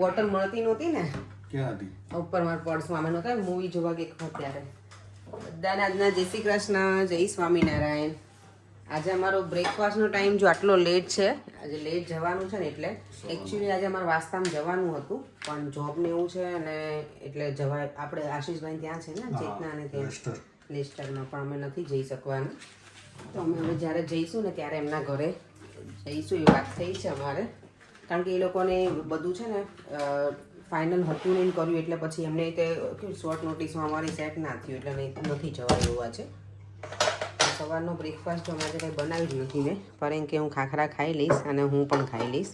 Bottle મળતી નહોતી ને ક્યાં હતી? ઉપર મારા પર્સમાં અમે નહોતા મૂવી જોવા કે ત્યારે બધાને આજના જય શ્રી કૃષ્ણ, જય સ્વામિનારાયણ. આજે અમારો બ્રેકફાસ્ટનો ટાઈમ જો આટલો લેટ છે, આજે લેટ જવાનું છે ને એટલે એકચ્યુઅલી આજે અમારે વાસ્તામાં જવાનું હતું પણ જોબને એવું છે અને એટલે જવાય આપણે આશીષભાઈ ત્યાં છે ને ચેતના અને ત્યાં લેસ્ટરમાં પણ અમે નથી જઈ શકવાનું. તો અમે હવે જ્યારે જઈશું ને ત્યારે એમના ઘરે જઈશું એ વાત થઈ છે અમારે, કારણ કે એ લોકોને બધું છે ને ફાઇનલ હતું નહીં કર્યું એટલે પછી એમને તે શોર્ટ નોટિસમાં અમારી સેટ ના થયું એટલે નથી જવાયું એવા છે. સવારનો બ્રેકફાસ્ટ જો અમારે કંઈ બનાવી જ નથી મેં, કારણ કે હું ખાખરા ખાઈ લઈશ અને હું પણ ખાઈ લઈશ.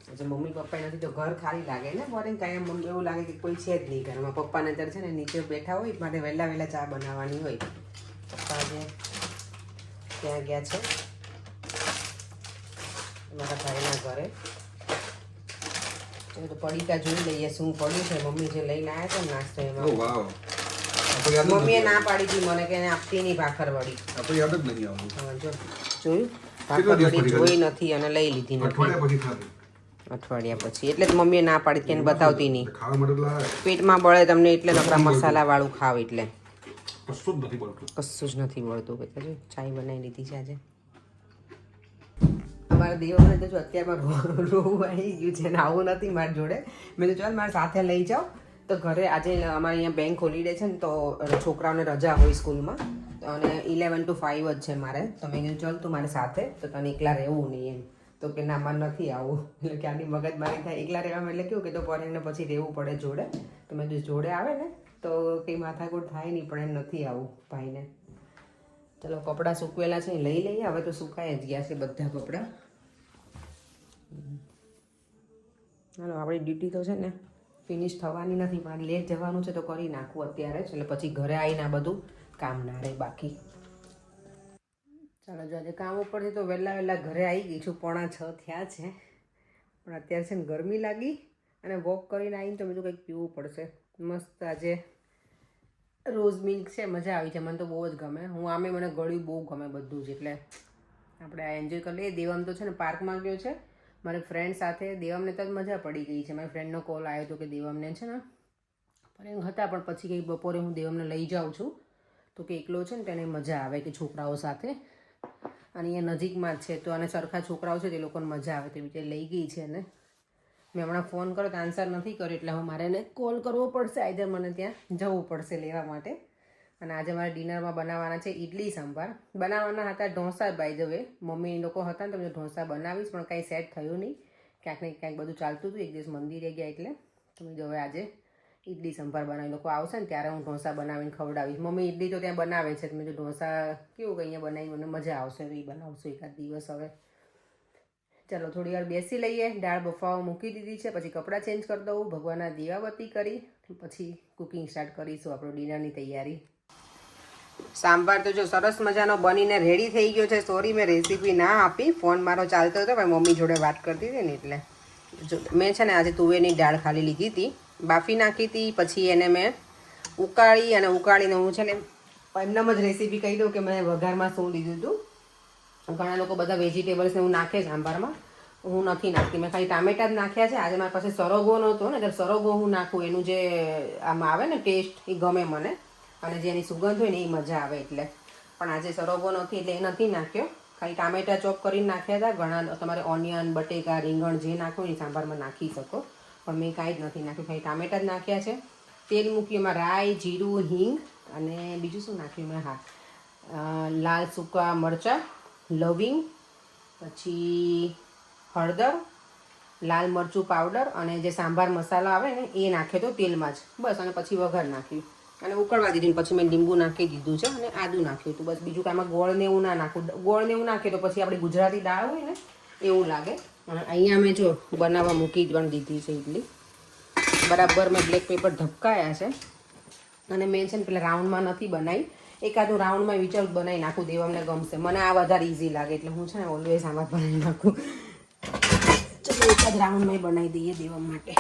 આજે મમ્મી પપ્પા નથી તો ઘર ખાલી લાગે ને, કારણ કે કાંઈ મમ્મી એવું લાગે કે કોઈ છે જ નહીં ઘરમાં. પપ્પાને અત્યારે છે ને નીચે બેઠા હોય માટે વહેલા ચા બનાવવાની હોય. પપ્પા આજે ત્યાં ગયા છે મારા ભાઈના ઘરે. તો પડીકા જોઈ લઈએ શું પડ્યું છે. મમ્મી જે લઈને આવ્યા છે નાસ્તો એમાં મમ્મીએ ના પાડી હતી મને કે આપતી નહીં ભાખર વળી. આપણે યાદ જ નહીં આવતું. જો જોયું ભાખર વળી જોઈ નથી અને લઈ લીધી અઠવાડિયા પછી. એટલે જ મમ્મીએ ના પાડી કે એને બતાવતી નહીં, પેટમાં બળે તમને એટલે નકરા મસાલા વાળું ખાવ એટલે કશું જ નથી બળતું. જો ચાય બનાવી લીધી છે આજે. મારા દેવને તો જો અત્યારમાં રોવું આવી ગયું છે ને આવું નથી મારી જોડે. મેં તો ચાલ મારા સાથે લઈ જાઓ. તો ઘરે આજે અમારે અહીંયા બેંક હોલિડે છે ને તો છોકરાઓને રજા હોય સ્કૂલમાં અને 11 to 5 જ છે મારે. તો મેં કીધું ચાલ તું મારી સાથે, તો તને એકલા રહેવું નહીં એમ. તો કે ના મારે નથી આવું. એટલે કે આની મગજમારી થાય એકલા રહેવામાં. એટલે કેવું કે તો પરેને પછી રહેવું પડે જોડે. તો મેં કીધું જોડે આવે ને તો કંઈ માથાકૂટ થાય નહીં, પણ એમ નથી આવું ભાઈને. ચલો કપડાં સૂકવેલા છે લઈ લઈએ. હવે તો સુકાઈ જ ગયા છે બધા કપડાં. હાલો આપણી ડ્યુટી તો છે ને ફિનિશ થવાની નથી, પણ લેટ જવાનું છે તો કરી નાખવું અત્યારે જ, એટલે પછી ઘરે આવીને આ બધું કામ ના રહે બાકી. ચાલો જો આજે કામ ઉપરથી તો વહેલા ઘરે આવી ગઈ છું. 5:45 થયા છે, પણ અત્યારે છે ને ગરમી લાગી અને વોક કરીને આવીને તો બધું કંઈક પીવું પડશે. મસ્ત આજે રોઝ મિલ્ક છે, મજા આવી છે. મને તો બહુ જ ગમે. હું આમે મને ગળ્યું બહુ ગમે બધું જ, એટલે આપણે આ એન્જોય કરી લઈએ. દેવમ તો છે ને પાર્કમાં ગયો છે મારી ફ્રેન્ડ સાથે. દેવમને તો જ મજા પડી ગઈ છે. મારી ફ્રેન્ડનો કોલ આવ્યો હતો કે દેવમને છે ને પણ હતા, પણ પછી કંઈ બપોરે હું દેવમને લઈ જાઉં છું તો કે એકલો છે ને તેને મજા આવે કે છોકરાઓ સાથે, અને અહીંયા નજીકમાં જ છે તો અને સરખા છોકરાઓ છે તે લોકોને મજા આવે તો બીજે લઈ ગઈ છે. ને મેં હમણાં ફોન કર્યો તો આન્સર નથી કર્યો, એટલે હું મારે એને કોલ કરવો પડશે. આઈધર મને ત્યાં જવું પડશે લેવા માટે. અને આજે મારે ડિનરમાં બનાવવાના છે ઇડલી સંભાર. બનાવવાના હતા dosa by the way. Mummy લોકો હતા ને તો મેં ઢોસા બનાવીશ, પણ કાંઈ સેટ થયું નહીં. ક્યાંક ને ક્યાંક બધું ચાલતું હતું. એક દિવસ મંદિરે ગયા એટલે તમે જો હવે આજે ઇડલી સંભાર બનાવી. લોકો આવશે ને ત્યારે હું ઢોસા બનાવીને ખવડાવીશ. મમ્મી ઇડલી તો ત્યાં બનાવે છે, મેં જો ઢોસા કેવું કે અહીંયા બનાવી મને મજા આવશે, એ બનાવશું એકાદ દિવસ. હવે ચાલો થોડી વાર બેસી લઈએ. દાળ બફાવા મૂકી દીધી છે, પછી કપડાં ચેન્જ કરી દઉં, ભગવાનના દીવાબત્તી કરી પછી કુકિંગ સ્ટાર્ટ કરીશું આપણું ડિનરની તૈયારી. સાંભાર તો જો સરસ મજાનો બનીને રેડી થઈ ગયો છે. સોરી મેં રેસીપી ના આપી, ફોન મારો ચાલતો હતો પણ મમ્મી જોડે વાત કરતી હતી ને એટલે. જો મેં છે ને આજે તુવેરની દાળ ખાલી લીધી હતી, બાફી નાખી હતી, પછી એને મેં ઉકાળીને હું છે ને એમનામ જ રેસીપી કહી દઉં કે મેં વઘારમાં શું લીધું હતું. ઘણા લોકો બધા વેજીટેબલ્સને હું નાખે સાંભારમાં, હું નથી નાખતી. મેં ખાલી ટામેટા જ નાખ્યા છે. આજે મારી પાસે સરગવો નહોતો ને એટલે સરગવો હું નાખું, એનું જે આમાં આવે ને ટેસ્ટ એ ગમે મને, અને જેની સુગંધ હોય ને એ મજા આવે એટલે. પણ આજે સરગવો નથી એટલે એ નથી નાખ્યો. ખાલી ટામેટા ચોપ કરીને નાખ્યા હતા. ઘણા તમારે ઓનિયન, બટેકા, રીંગણ જે નાખો એ સાંભારમાં નાખી શકો, પણ મેં કાંઈ જ નથી નાખ્યું, ખાલી ટામેટા જ નાખ્યા છે. તેલ મૂક્યું, એમાં રાઈ, જીરું, હિંગ અને બીજું શું નાખ્યું મેં, હા લાલ સૂકા મરચાં, લવિંગ, પછી હળદર, લાલ મરચું પાવડર અને જે સાંભાર મસાલો આવે ને એ નાખ્યો તો તેલમાં જ બસ. અને પછી વઘાર નાખ્યું અને ઉકળવા દીધી. પછી મેં લીંબુ નાખી દીધું છે અને આદું નાખ્યું હતું બસ. બીજું કાંઈમાં ગોળને એવું ના નાખું. ગોળને એવું નાખીએ તો પછી આપણી ગુજરાતી દાળ હોય ને એવું લાગે. અને અહીંયા મેં જો બનાવવા મૂકી પણ દીધી છે ઇડલી. બરાબર મેં બ્લેક પેપર ધબકાયા છે. અને મેં છે ને પેલા રાઉન્ડમાં નથી બનાવી, એકાદું રાઉન્ડમાં વિચારું બનાવી નાખું, દેવમને ગમશે. મને આ વધારે ઇઝી લાગે એટલે હું છે ને ઓલવેઝ આમાં બનાવી નાખું. ચલો એકાદ રાઉન્ડમાં બનાવી દઈએ દેવમ માટે,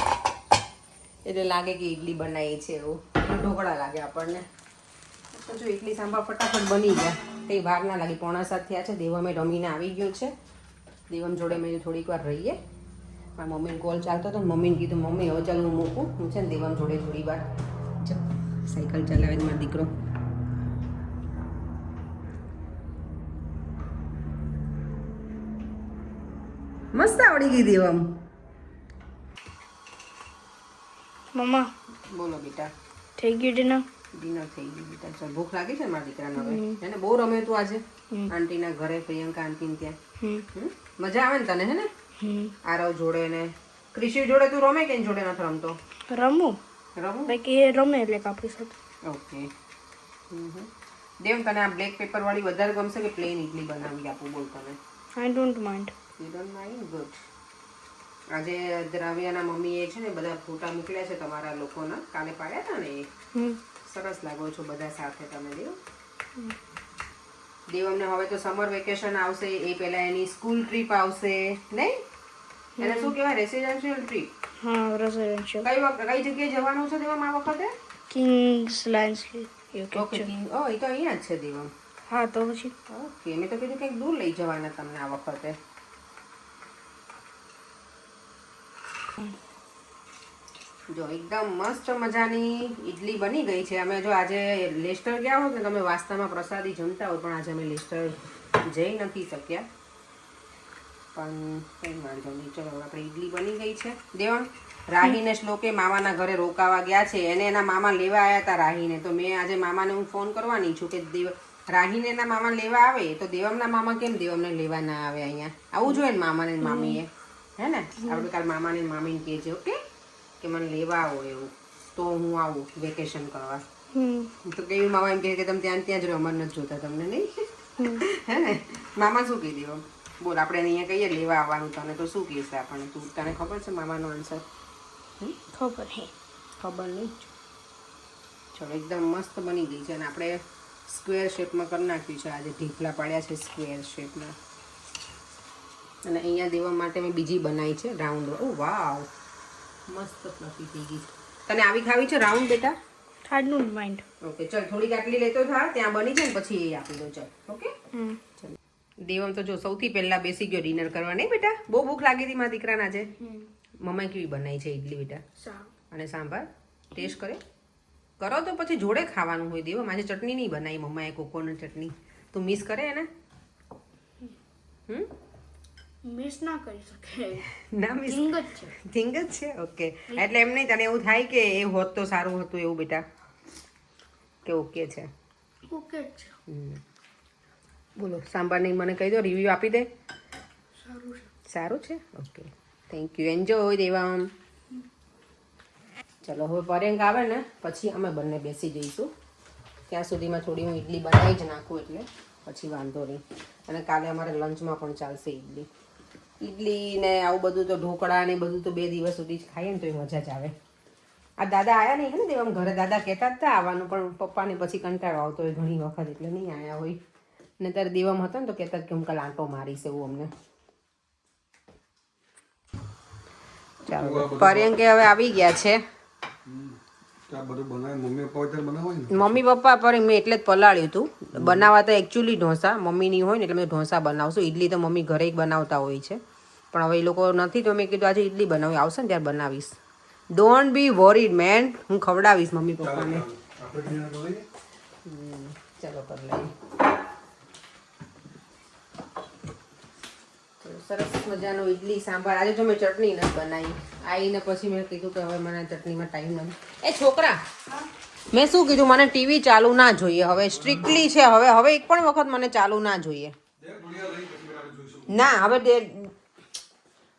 એટલે લાગે કે ઇડલી બનાવી છે એવું, ઢોકળા લાગે આપણને. તો જો ઇડલી સાંભાર ફટાફટ બની ગયા, કંઈ વાર ના લાગી. 6:45 થયા છે. દેવમે રમીને આવી ગયો છે. દેવમ જોડે મેં થોડીક વાર રહીએ મારા મમ્મીને કોલ ચાલતો હતો ને મમ્મીને કીધું મમ્મી હવે ચાલ હું મૂકું હું છે ને દેવામ જોડે થોડી વાર સાયકલ ચલાવે છે મારો દીકરો. મસ્ત આવડી ગઈ દેવામ. મમ્મા બોલો બેટા. થઈ ગયું ડિનર? ડિનર થઈ ગયું બેટા. ચાલ ભૂખ લાગી છે ને મારા દીકરાને હવે. એને બહુ રમે તું આજે આંટીના ઘરે પ્રિયંકા આંટીને ત્યાં. મજા આવે ને તને હે ને? આરવ જોડે ને ક્રિશી જોડે તું રમે કે એની જોડે નથી રમતો? રમું રમું. બાકી એ રમે એટલે આપણી સાથે. ઓકે. દેવ તને આ બ્લેક પેપર વાળી વધારે ગમશે કે પ્લેન ઇડલી બનાવી આપું બોલ તને? I don't mind. You don't mind? Good. આજે દ્રાવ્યાના મમ્મીએ છે ને બધા ફોટા મોકલ્યા છે તમારા લોકોના કાલે પાડ્યા હતા ને એ સરસ લાગો છો બધા સાથે તમે. દેવ અમને હવે તો સમર વેકેશન આવશે એ પહેલા એની સ્કૂલ ટ્રીપ આવશે નહીં? એને શું કહેવાય? Residential trip. હા રેસિડેન્શિયલ. કઈ જગ્યાએ જવાનું છે દેવમ આ વખતે? Kings landscape UK. ઓકે. ઓ એ તો અહીંયા જ છે દેવમ. હા તો પછી ઓકે. મેં તો કીધું કંઈક દૂર લઈ જવાના તમને આ વખતે. જો એકદમ મસ્ત મજાની ઈડલી બની ગઈ છે. અમે જો આજે લેસ્ટર ગયા હોત ને તમે વાસ્તામાં પ્રસાદી જમતા હોય પણ આજે અમે લેસ્ટર જઈ નથી શક્યા પણ કંઈ વાંધો નહીં. ચલો આપણે ઈડલી બની ગઈ છે. દેવણ રાહીને શ્લોકે મામાના ઘરે રોકાવા ગયા છે. એને એના મામા લેવા આવ્યા હતા રાહીને. તો મેં આજે મામાને હું ફોન કરવાની છું કે રાહીને એના મામા લેવા આવે તો દેવમના મામા કેમ દેવમને લેવા ના આવે અહીંયા? આવું જોઈએ ને મામાને મામીએ હે ને? આપણે કાલ મામાને મામીને કહેજે ઓકે કે મને લેવા આવો એવું તો હું આવું વેકેશન કરવા. તો કેવી મામા એમ કહે કે તમે ત્યાં ત્યાં જ રહો અમારે નથી જોતા તમને નહીં હે ને? મામા શું કહી દેવો બોલ? આપણે અહીંયા કહીએ લેવા આવવાનું તને તો શું કહેશે આપણને? તું તને ખબર છે મામાનો આન્સર? ખબર નહીં. ચલો એકદમ મસ્ત બની ગઈ છે અને આપણે સ્ક્વેર શેપમાં કરી નાખ્યું છે. આજે ઢીફલા પાડ્યા છે સ્ક્વેર શેપના અને અહીંયા દેવા માટે મેં બીજી બનાવી છે રાઉન્ડ. ઓ વાવ મસ્ત ફ્લફી થઈ ગઈ. તને આવી ખાવી છે રાઉન્ડ બેટા? I don't mind. ઓકે ચલ થોડીક આટલી લેતો થા ત્યાં બની જાય ને પછી એ આપી દો. ચલ ઓકે. ચલ દેવમ તો જો સૌથી પહેલા બેસી ગયો ડિનર કરવા. નહીં બેટા? બહુ ભૂખ લાગી હતી મારા દીકરાને આજે. મમ્માએ કેવી બનાવી છે ઇડલી બેટા? અને સાંભાર ટેસ્ટ કરે કરો તો પછી જોડે ખાવાનું હોય. દેવમ આજે ચટણી નહીં બનાવી મમ્માએ કોકોનટ ચટણી. તું મિસ કરે એને? મિસ ના કરી શકે. ના મિસ થિંગ જ છે. થિંગ જ છે. ઓકે એટલે એમ નહીં તને એવું થાય કે એ હોત તો સારું હતું એવું બેટા કે ઓકે છે? ઓકે છે. બોલો સાંભાર નહીં મને કહી દો રિવ્યૂ આપી દે. સારું છે. સારું છે. Okay thank you. એન્જોય દેવામ. ચલો હવે પર્યંક આવે ને પછી અમે બંને બેસી જઈશું. ત્યાં સુધીમાં થોડી હું ઇડલી બનાવી જ નાખું એટલે પછી વાંધો નહીં. અને કાલે અમારે લંચમાં પણ ચાલશે ઇડલી. ઇડલી ને આવું બધું તો ઢોકળા ને બધું તો 2 દિવસ સુધી જ ખાઈએ ને તો એ મજા જ આવે. આ દાદા આવ્યા નહીં ને દેવામ ઘરે? દાદા કહેતા જ હતા આવવાનું પણ પપ્પાને પછી કંટાળો આવતો હોય ઘણી વખત એટલે નહીં આવ્યા હોય. ને ત્યારે દેવામ હતા ને તો કહેતા કે હું કાલ આંટો મારીશ એવું અમને. ચાલો પર્યંકે હવે આવી ગયા છે. મમ્મી પપ્પા પર મેં એટલે જ પલાળ્યું હતું. બનાવવા તો એકચ્યુઅલી ઢોસા મમ્મીની હોય ને એટલે મેં ઢોસા બનાવશું. ઇડલી તો મમ્મી ઘરે જ બનાવતા હોય છે પણ હવે એ લોકો નથી તો મેં કીધું આજે ઇડલી બનાવી આવશે ને ત્યારે બનાવીશ. Don't be worried man. હું ખવડાવીશ મમ્મી પપ્પાને. ચાલો કરી લઈએ. સરસ મજાનો ઇડલી સાંભાર. આજે જો મેં ચટણી નથી બનાવી. આવીને પછી મેં કીધું કે હવે મને ચટણીમાં ટાઈમ નથી. એ છોકરા મેં શું કીધું મને ટીવી ચાલુ ના જોઈએ હવે. સ્ટ્રિક્ટલી છે હવે એક પણ વખત મને ચાલુ ના જોઈએ. ના હવે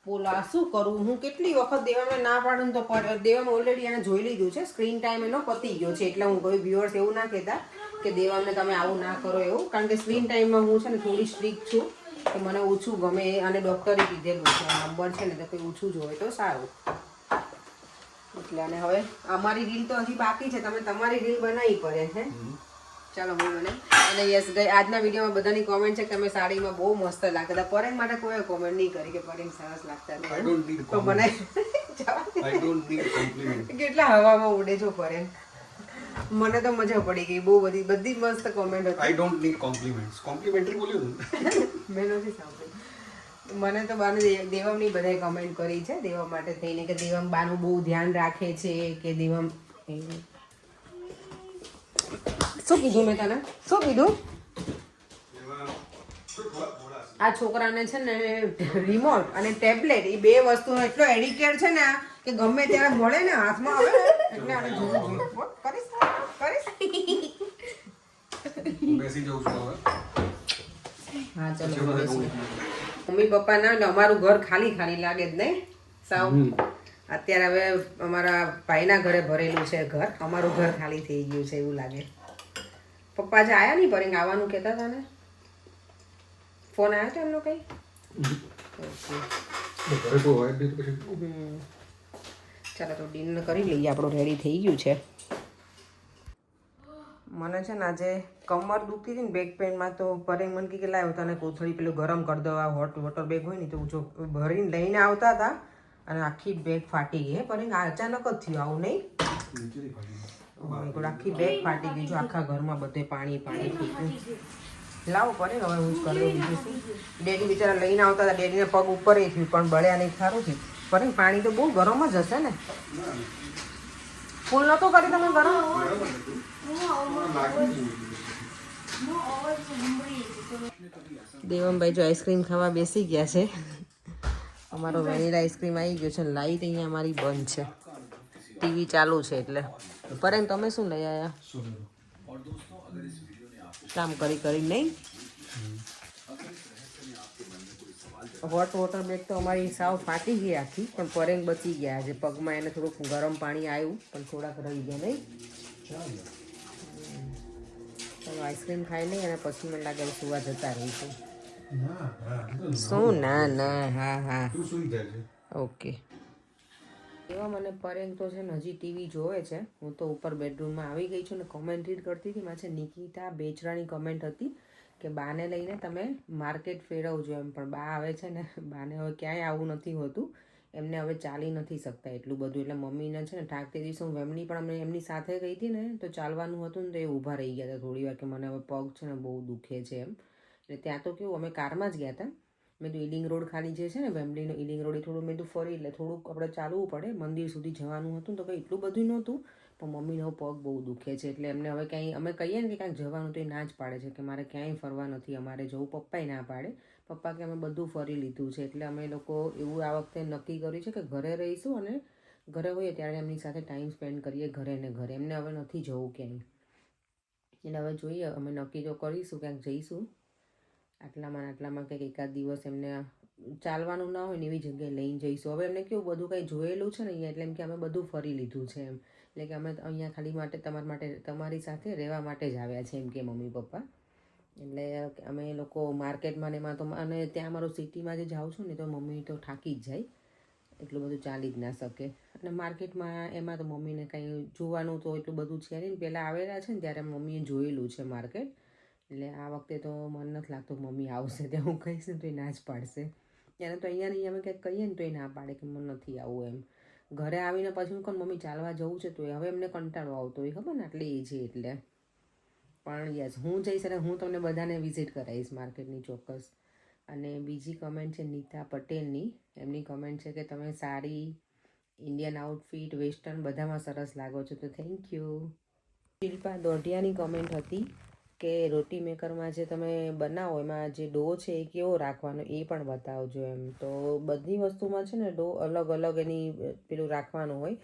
બોલા શું કરું હું? કેટલી વખત દેવાને ના પાડું તો દેવામાં ઓલરેડી એને જોઈ લીધું છે. સ્ક્રીન ટાઈમ એનો પતી ગયો છે એટલે હું કોઈ વ્યુઅર્સ એવું ના કહેતા કે દેવાને તમે આવું ના કરો એવું. કારણ કે સ્ક્રીન ટાઈમમાં હું છે ને થોડી સ્ટ્રિક્ટ છું કે મને ઓછું ગમે અને ડૉક્ટરે કીધેલું છે નંબર છે ને તો કંઈ ઓછું જોવે તો સારું. એટલે અને હવે અમારી રીલ તો હજી બાકી છે. તમે તમારી રીલ બનાવી પડે હે. ચાલો હું મને અને યસ ગઈ આજના વિડીયોમાં બધાની કોમેન્ટ છે કે તમે સાડીમાં બહુ મસ્ત લાગતા હતા. પરેન માટે કોઈ કોમેન્ટ નહીં કરી કે પરેન સરસ લાગતા હતા તો મને કેટલા હવામાં ઉડે છો પરેન. મને તો મજા પડી ગઈ બહુ બધી મસ્ત કોમેન્ટ હતી. I don't need compliments. Complimentary બોલ્યો મેં નથી સાંભળ્યું. મને તો બાને દેવમની બધાય કમેન્ટ કરી છે દેવમ માટે થઈને કે દેવમ બાનું બહુ ધ્યાન રાખે છે કે દેવમ શું કીધું મેં તને શું કીધું આ છોકરાને છે ને રિમોટ અને ટેબ્લેટ એ બે વસ્તુનો એટલો એડિકેટ છે ને કે ગમે ત્યારે મળે ને હાથમાં આવે ને એટલે આને જોવું જોઈએ કરીશ બેસી જવું છું હવે હા ચલો મમ્મી પપ્પા ના ને અમારું ઘર ખાલી ખાલી લાગે જ નહીં સાવ અત્યારે હવે અમારા ભાઈના ઘરે ભરેલું છે ઘર અમારું ઘર ખાલી થઈ ગયું છે એવું લાગે પપ્પા જે આયા નહીં પરેંગ આવવાનું કહેતા હતા ને ફોન આવ્યો હતો એમનો કઈ ઘરે કોઈ હોય જ નહીં તો પછી ચાલો તો ડિનર કરી લઈએ આપણું રેડી થઈ ગયું છે મને છે ને આજે કમર દુખતી હતી ને બેક પેનમાં તો પરેંગ મને કે લાવ્યો તને કોથળી પેલું ગરમ કરી દો આ હોટ વોટર બેગ હોય ને તો જો ભરીને લઈને આવતા હતા અને આખી બેગ ફાટી ગઈ હે પરેંગ આ અચાનક જ થયું આવું નહીં આખી બેગ ફાટી ગઈ જો આખા ઘરમાં બધે પાણી પાણી ફીક્યું લાવો પડે હવે હું જ કરી દઉં બીજું શું ડેડી બિચારા લઈને આવતા હતા ડેડીને પગ ઉપર થયું પણ બળ્યા નહીં સારું થયું પણ પાણી તો બહુ ગરમ જ હશે ને ફૂલ નહોતું કરી તમે ગરમ દેવમભાઈ જો આઈસ્ક્રીમ ખાવા બેસી ગયા છે અમારો વેનીલા આઈસ્ક્રીમ આવી ગયો છે લાઈટ અહીંયા અમારી બંધ છે ટીવી ચાલુ છે એટલે પરેમ તમે શું લઈ આવ્યા કામ કરી કરી નહીં હોટ વોટર બેગ તો અમારી સાવ ફાટી ગઈ આખી પણ પરેંગ બચી ગયા છે પગમાં એને થોડુંક ગરમ પાણી આવ્યું પણ થોડાક રહી ગયા નહીં ચાલો આઈસ્ક્રીમ ખાઈ લઈ અને પછી મને લાગે સુવા જતા રહીશું શું ના ના હા હા ઓકે એવા મને પરેંગ તો છે ને હજી ટીવી જોવે છે હું તો ઉપર બેડરૂમમાં આવી ગઈ છું ને કોમેન્ટ રીડ કરતી હતી મારે નિકિતા બેચરાની કમેન્ટ હતી કે બાને લઈને તમે માર્કેટ ફેરવજો એમ પણ બા આવે છે ને બાને હવે ક્યાંય આવું નથી હોતું એમને હવે ચાલી નથી શકતા એટલું બધું એટલે મમ્મીને છે ને ઠાક તે દિવસે હું વેમની પણ અમે એમની સાથે ગઈ હતી ને તો ચાલવાનું હતું ને તો એ ઊભા રહી ગયા હતા થોડી વાર કે મને હવે પગ છે ને બહુ દુખે છે એમ એટલે ત્યાં તો કેવું અમે કારમાં જ ગયા હતા મેં તો ઈલિંગ રોડ ખાલી જે છે ને વેમ્બલીનો ઈલિંગ રોડ એ થોડું મેં તો ફરી એટલે થોડુંક આપણે ચાલવું પડે મંદિર સુધી જવાનું હતું તો કંઈ એટલું બધું નહોતું પણ મમ્મીનો પગ બહુ દુખે છે એટલે એમને હવે ક્યાંય અમે કહીએ ને કે ક્યાંક જવાનું તો એ ના જ પાડે છે કે મારે ક્યાંય ફરવા નથી અમારે જવું પપ્પાએ ના પાડે પપ્પા કે અમે બધું ફરી લીધું છે એટલે અમે લોકો એવું આ વખતે નક્કી કર્યું છે કે ઘરે રહીશું અને ઘરે હોઈએ ત્યારે એમની સાથે ટાઈમ સ્પેન્ડ કરીએ ઘરે ને ઘરે એમને હવે નથી જવું ક્યાંય એટલે હવે જોઈએ અમે નક્કી તો કરીશું ક્યાંક જઈશું આટલામાં કંઈક એકાદ દિવસ એમને ચાલવાનું ના હોય ને એવી જગ્યાએ લઈને જઈશું હવે એમને કેવું બધું કંઈ જોયેલું છે ને અહીંયા એટલે એમ કે અમે બધું ફરી લીધું છે એમ એટલે કે અમે અહીંયા ખાલી તમારી સાથે રહેવા માટે જ આવ્યા છે એમ કે મમ્મી પપ્પા એટલે અમે લોકો માર્કેટમાં ને એમાં તો અને ત્યાં અમારું સિટીમાં જે જાઉં છું ને તો મમ્મી તો થાકી જ જાય એટલું બધું ચાલી જ ના શકે અને માર્કેટમાં એમાં તો મમ્મીને કંઈ જોવાનું તો એટલું બધું છે નહીં પહેલાં આવેલા છે ને ત્યારે મમ્મીએ જોયેલું છે માર્કેટ એટલે આ વખતે તો મને નથી લાગતું મમ્મી આવશે ત્યાં હું કહીશ ને તો એ ના જ પાડશે એને તો અહીંયા નહીં અમે કંઈક કહીએ ને તો એ ના પાડે કે મને નથી આવવું એમ ઘરે આવીને પછી હું કહું મમ્મી ચાલવા જવું છે તો હવે એમને કંટાળો આવતો હોય ખબર ને આટલી એજ એટલે પણ યસ હું જઈશ અને હું તમને બધાને વિઝિટ કરાવીશ માર્કેટની ચોક્કસ અને બીજી કમેન્ટ છે નીતા પટેલની એમની કમેન્ટ છે કે તમે સાડી ઇન્ડિયન આઉટફિટ વેસ્ટર્ન બધામાં સરસ લાગો છો તો થેન્ક યુ શિલ્પા દોઢિયાની કમેન્ટ હતી કે રોટી મેકરમાં જે તમે બનાવો એમાં જે ડો છે એ કેવો રાખવાનો એ પણ બતાવજો એમ તો બધી વસ્તુમાં છે ને ડો અલગ અલગ એની પેલું રાખવાનું હોય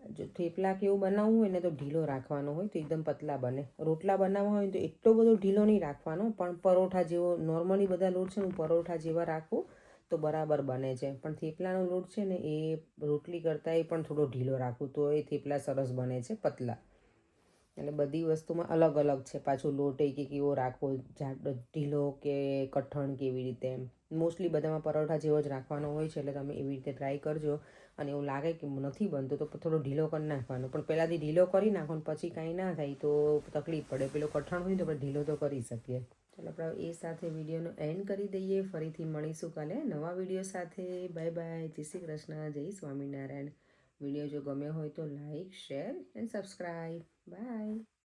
જો થેપલા કેવું બનાવવું હોય ને તો ઢીલો રાખવાનો હોય તો એકદમ પતલા બને રોટલા બનાવવા હોય તો એટલો બધો ઢીલો નહીં રાખવાનો પણ પરોઠા જેવો નોર્મલી બધા લોટ છે હું પરોઠા જેવા રાખું તો બરાબર બને છે પણ થેપલાનો લોટ છે ને એ રોટલી કરતાં એ પણ થોડો ઢીલો રાખું તો એ થેપલા સરસ બને છે પતલા એટલે બધી વસ્તુમાં અલગ અલગ છે પાછું લોટ કે કેવો રાખવો ઢીલો કે કઠણ કેવી રીતે એમ મોસ્ટલી બધામાં પરોઠા જેવો જ રાખવાનો હોય છે એટલે તમે એવી રીતે ટ્રાય કરજો અને એવું લાગે કે નથી બનતું તો થોડો ઢીલો કરી નાખવાનો પણ પહેલાંથી ઢીલો કરી નાખો ને પછી કાંઈ ના થાય તો તકલીફ પડે પેલો કઠણ હોય તો આપણે ઢીલો તો કરી શકીએ ચાલો આપણે એ સાથે વિડીયોનો એન્ડ કરી દઈએ ફરીથી મળીશું કાલે નવા વિડીયો સાથે બાય બાય જય શ્રી કૃષ્ણ જય સ્વામિનારાયણ વિડીયો જો ગમ્યો હોય તો like share and subscribe by